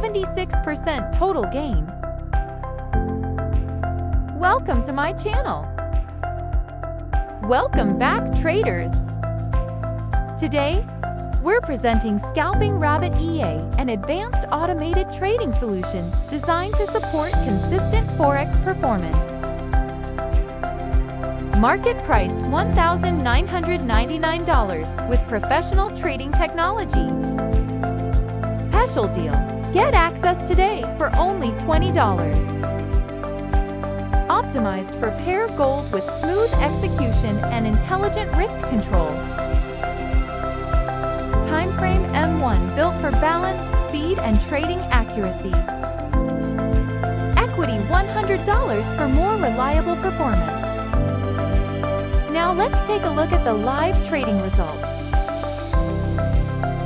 76% total gain. Welcome to my channel. Welcome back, traders. Today, we're presenting Scalping Robot EA, an advanced automated trading solution designed to support consistent Forex performance. Market priced $1,999 with professional trading technology. Special deal. Get access today for only $20. Optimized for pair gold with smooth execution and intelligent risk control. Timeframe M1 built for balanced speed and trading accuracy. Equity $100 for more reliable performance. Now let's take a look at the live trading results.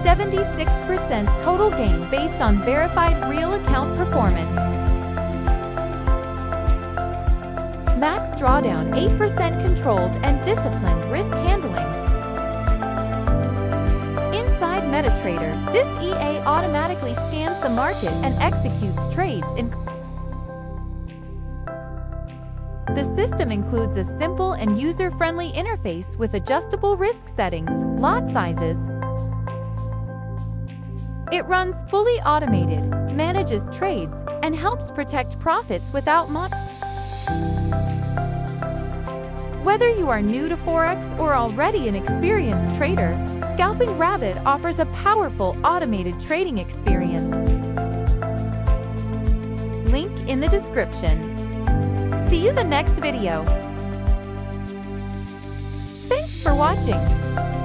76% total gain based on verified real account performance. Max drawdown 8% controlled and disciplined risk handling. Inside MetaTrader, this EA automatically scans the market and executes trades in. The system includes a simple and user-friendly interface with adjustable risk settings, lot sizes. It runs fully automated, manages trades, and helps protect profits without Whether you are new to Forex or already an experienced trader, Scalping Robot offers a powerful automated trading experience. Link in the description. See you in the next video. Thanks for watching.